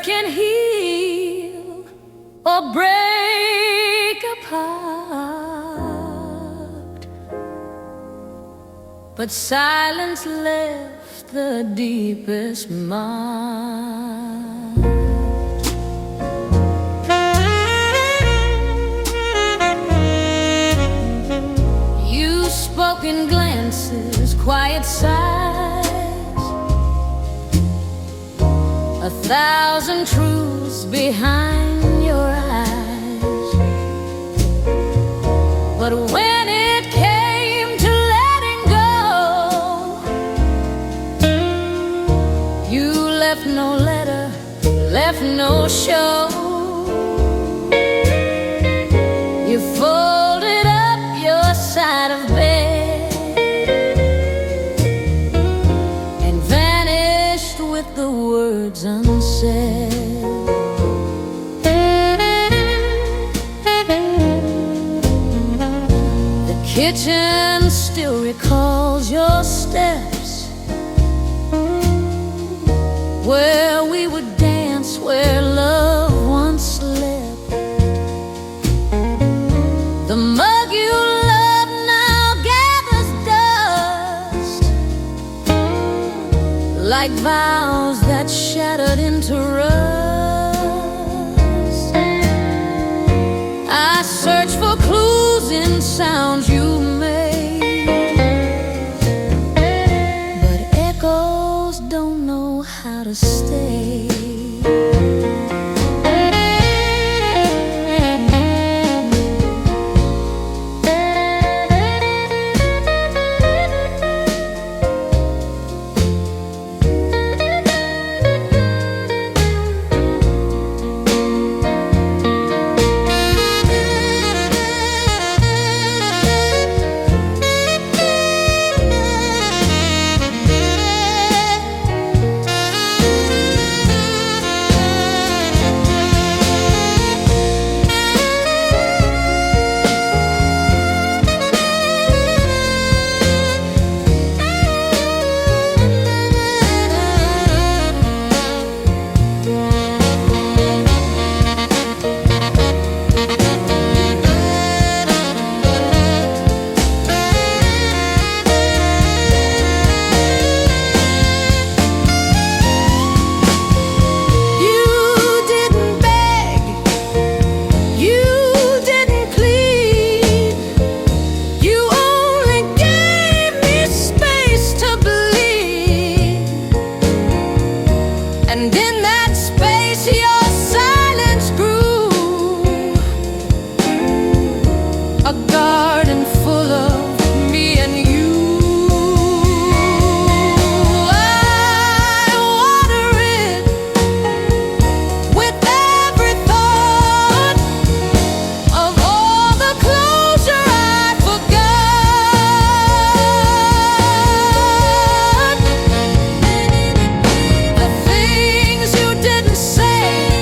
can heal or break apart, but silence left the deepest mark. You spoke in glances, quiet sighs, 1,000 truths behind your eyes. But when it came to letting go, you left no letter, left no show. You folded up your side of bed and vanished with the words unsaid. The kitchen still recalls your steps, where we would dance, where love once slept. The mug you love now gathers dust, like vows that shattered into rust. I search for clues in sounds you made, but echoes don't know how to stay. And in that space your silence grew, a garden full of me and you. I water it with every thought of all the closure I forgot. The things you didn't say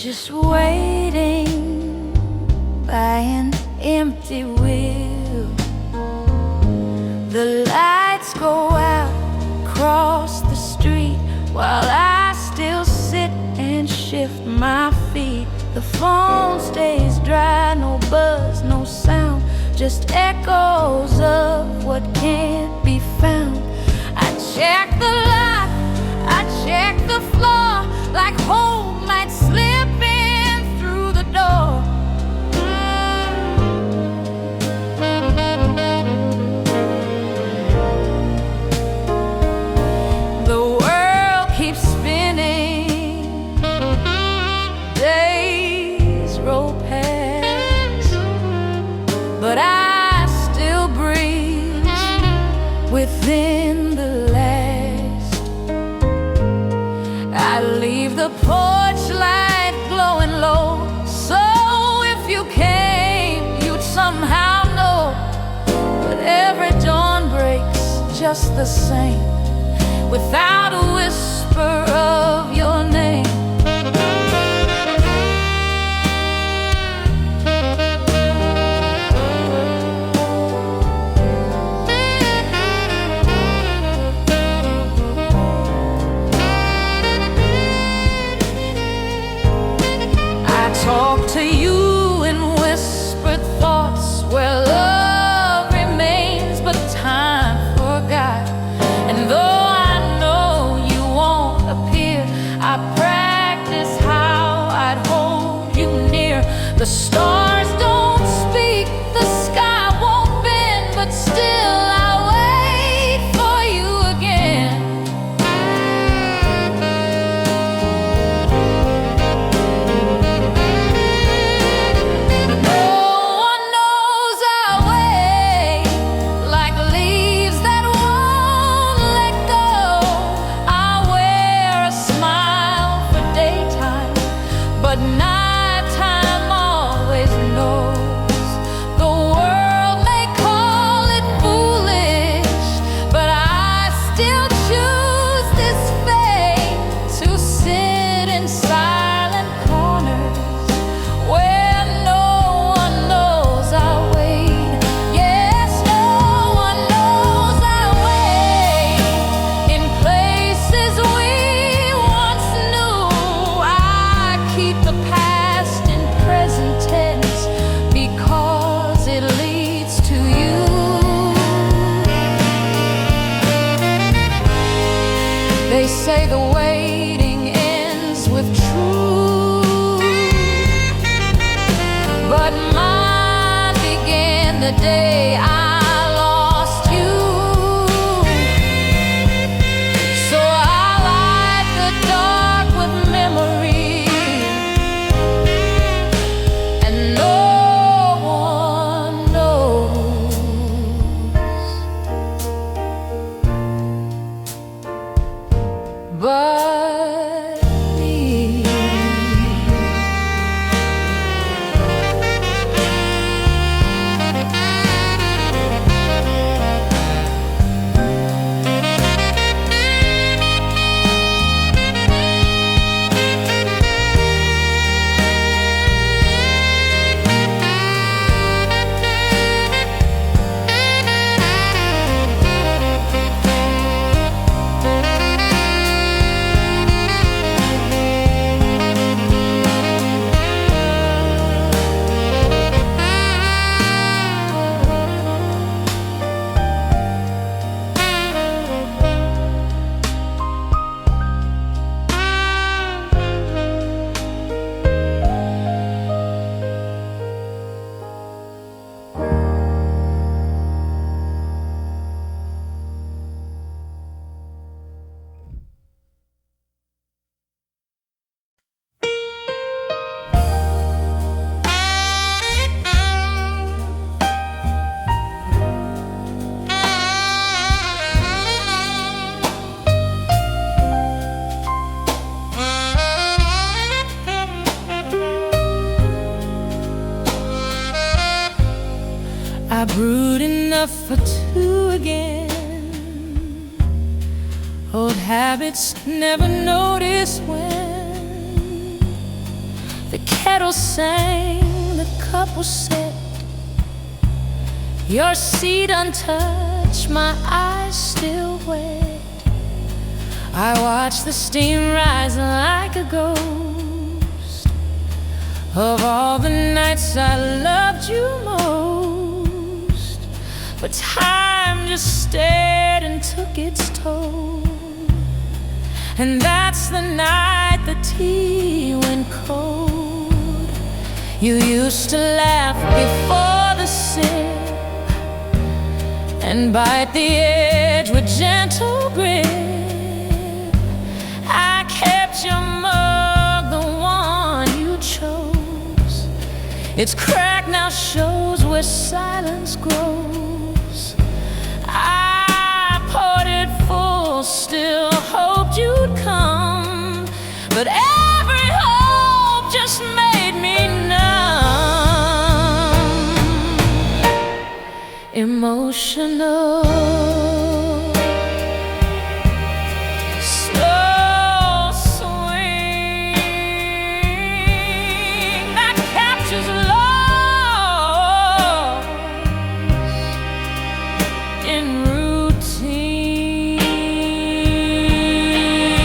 just waiting by an empty wheel. The lights go out across the street while I still sit and shift my feet. The phone stays dry, no buzz, no sound, just echoes of what can't be found. I check the lock, I check the floor, like hope might slip in through the door. The world keeps spinning, days roll past, but I still breathe within the last. I leave the porch light glowing low, so if you came, you'd somehow know. But every dawn breaks just the same, without a whisper of your name. Talk to you in whispered thoughts where love remains but time forgot. And though I know you won't appear, I practice how I'd hold you near. The stars don't speak, the sky won't bend, but still I wait for you again. They say the waiting ends with truth, but mine began the day I lost you. So I light the dark with memory, and no one knows but me. I brewed enough for two again. Old habits never notice when kettle sang, the cup was set, your seat untouched, my eyes still wet. I watched the steam rise like a ghost of all the nights I loved you most. But time just stared and took its toll, and that's the night the tea went cold. You used to laugh before the sip and bite the edge with gentle grip. I kept your mug, the one you chose. Its crack now shows where silence grows. I poured it full, still hoped you'd come, but every hope just made me numb. Emotional, slow swing that captures lost in routine.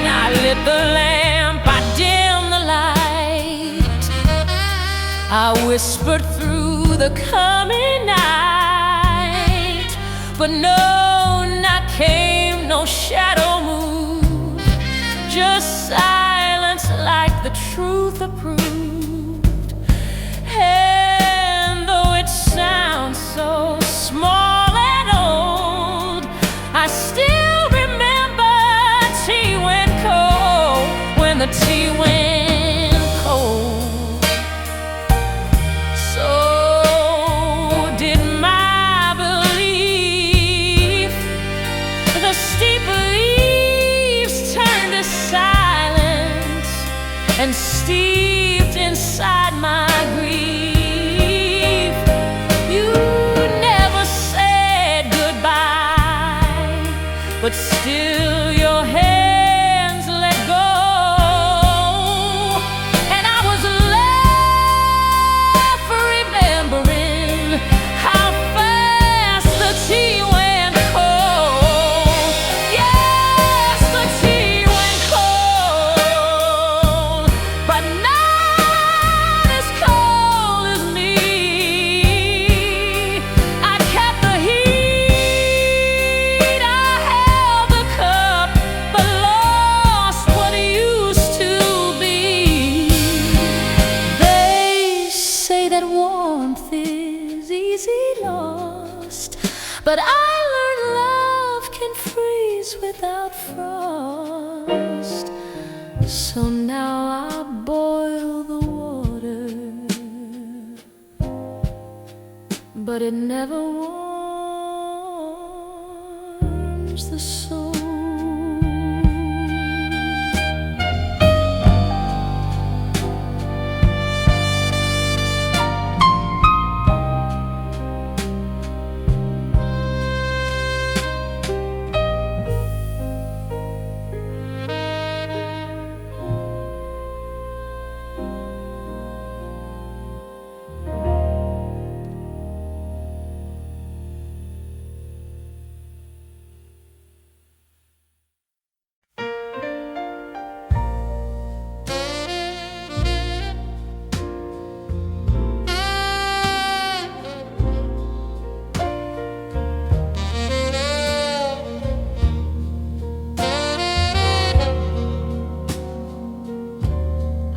I lit the lamp, I dimmed the light, I whispered through the coming night, but no knock came, no shadow moved, just silence like the truth approved. And though it sounds so small and old, I still remember tea went cold, when the tea went cold. So did my belief. The steep leaves turned to silence, and steeped inside my grief. You never said goodbye, but still your hands let go. And I was left remembering how fast the tea went cold. Yes, the tea went cold, but not as cold as me. I kept the heat, I held the cup, but lost what used to be. They say that warmth is easy lost, but I learned love can freeze without frost. So now I boil the water, but it never warms the soul.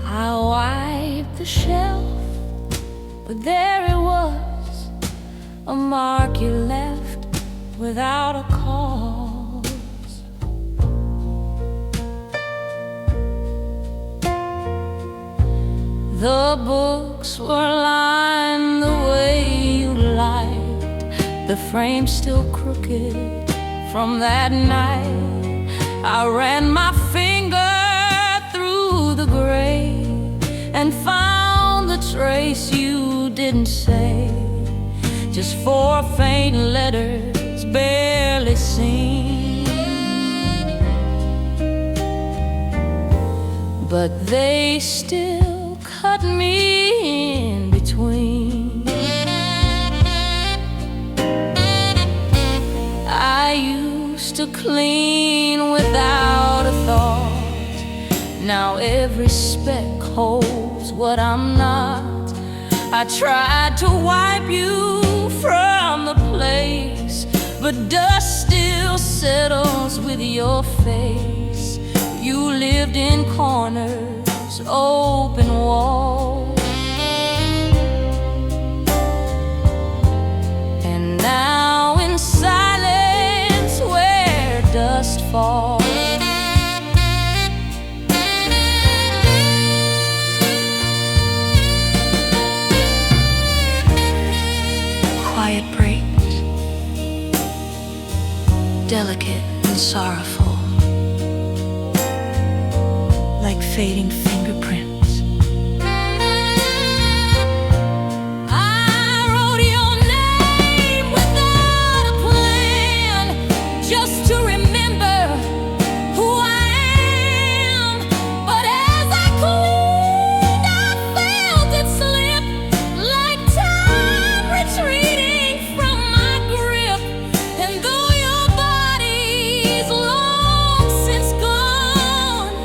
I wiped the shelf, but there it was, a mark you left without a cause. The books were lined the way you liked, the frame still crooked from that night. I ran my finger through the gray and found the trace you didn't say, just 4 faint letters barely seen. But they still cut caught me in between. I used to clean without a thought. Now every speck holds what I'm not. I tried to wipe you from the place, but dust still settles with your face. You lived in corners, open walls, and now in silence where dust falls. Quiet breaks, delicate and sorrowful, like fading fingerprints. I wrote your name without a plan, just to remember who I am. But as I cleaned, I felt it slip, like time retreating from my grip. And though your body's long since gone,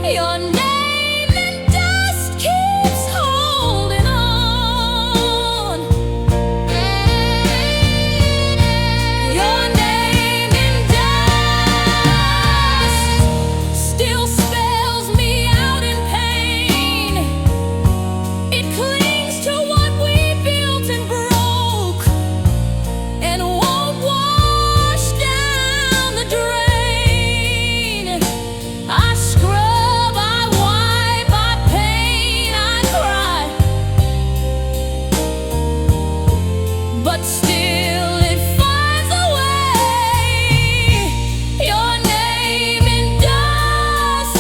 your name in dust keeps holding on. Your name in dust still spells me out in pain. It clings to what we built and broke, and won't wash down the drain. I scrub, I wipe, I paint, I cry, but still it finds a way. Your name in dust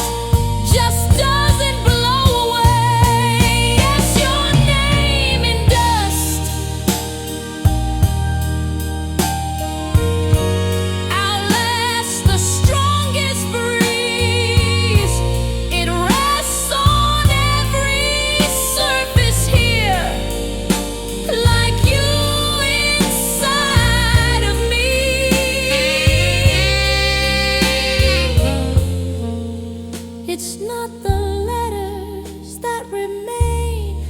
just doesn't blow away. Yes, your name in dust outlasts the strongest breeze. It rests on every surface here, like you inside of me. It's not the letters that remain,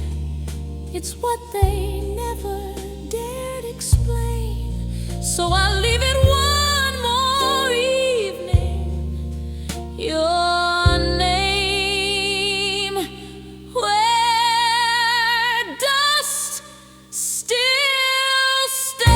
it's what they never dared explain. So I'll leave it one more evening. Your name where dust still stays.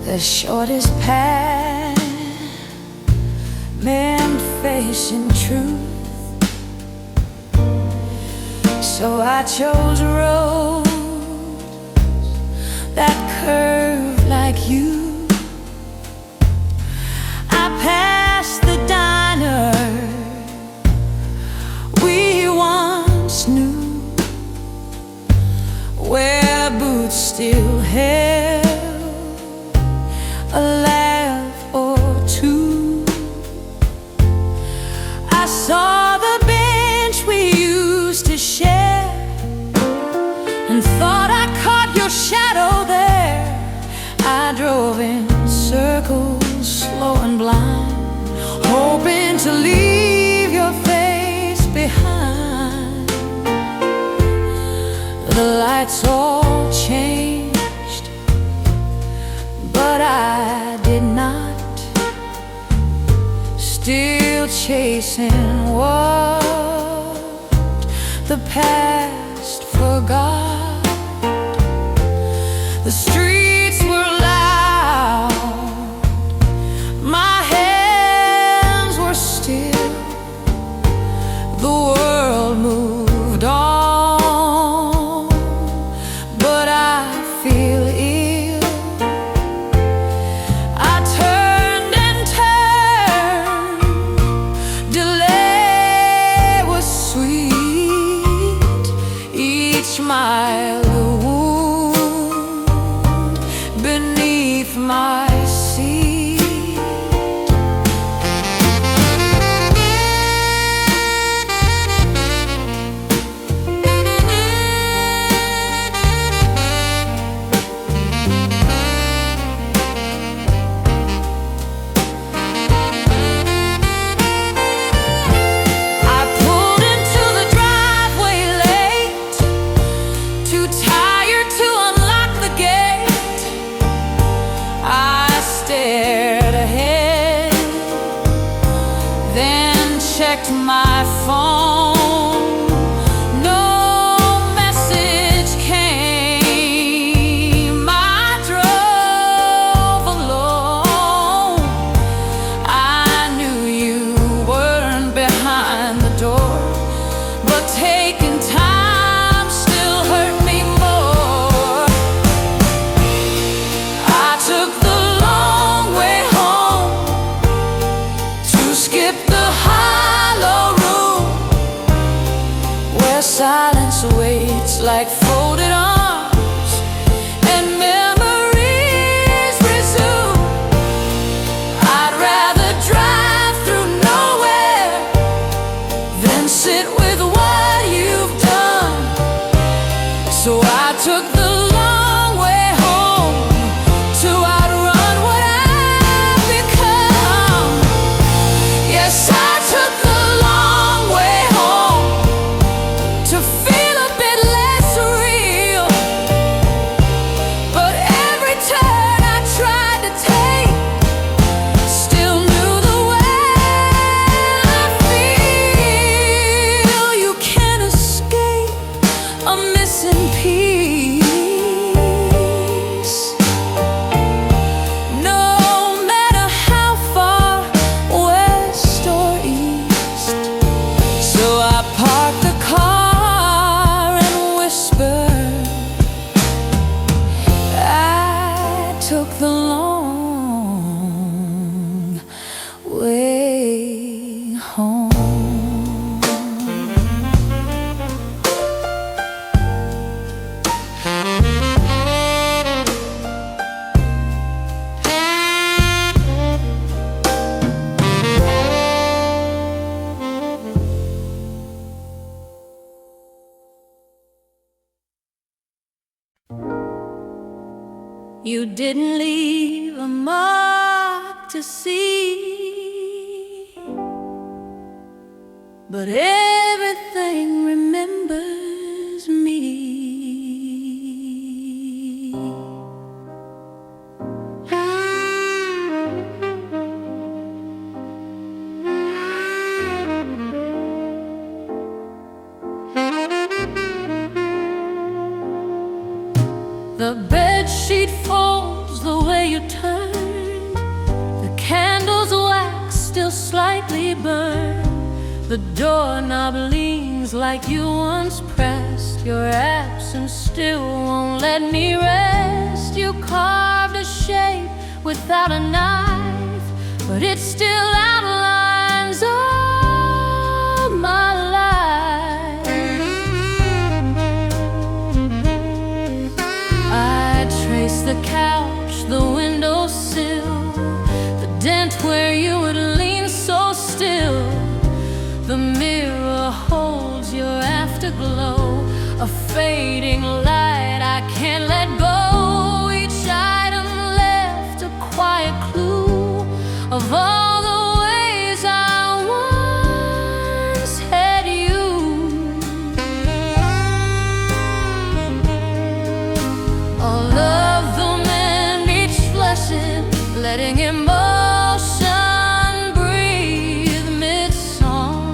The shortest path meant facing truth, so I chose roads that curve like you. I passed the diner we once knew, where boots still held a laugh or two. I saw the bench we used to share and thought I caught your shadow there. I drove in circles, slow and blind, hoping to leave your face behind. The lights all changed, but I did not. Still chasing what the past forgot. The streets were loud, my hands didn't leave a mark to see, but everything remembers me. The bedsheet folds the way you turned, the candle's wax still slightly burned, the doorknob leans like you once pressed. Your absence still won't let me rest. You carved a shape without a knife, but it still outlines all my life. I trace the couch, the windowsill, the dent where you would lean so still. The mirror holds your afterglow, a fading light I can't let go. Each item left a quiet clue of all the ways I once had you. All of them and each lesson, letting emotion breathe mid-song.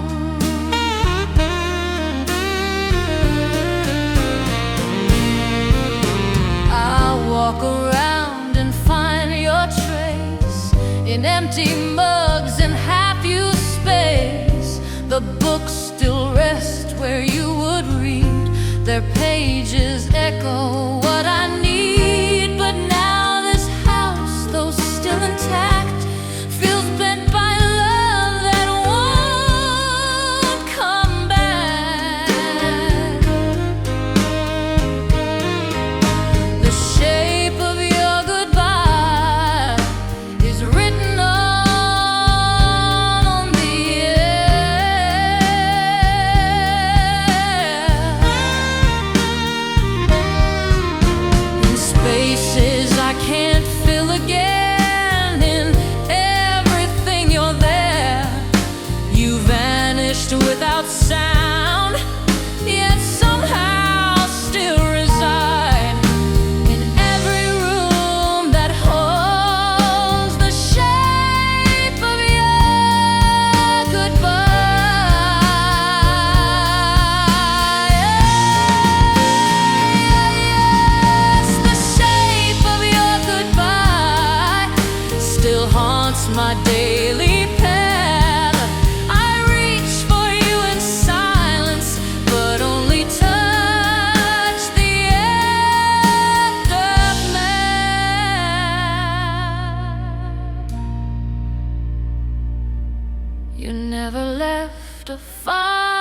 I'll walk around and find your trace in empty mugs and half-used space. The books still rest where you would read, their pages echo what I need. But now this house, though still intact, feels bent by love that won't come back. The shape of your goodbye is written on the air. In spaces I can't fill again, in everything you're there. You vanished without sound, yet somehow still reside in every room that holds the shape of your goodbye. Yes, the shape of your goodbye still haunts my daily path. I reach for you in silence, but only touch the aftermath. You never left a fire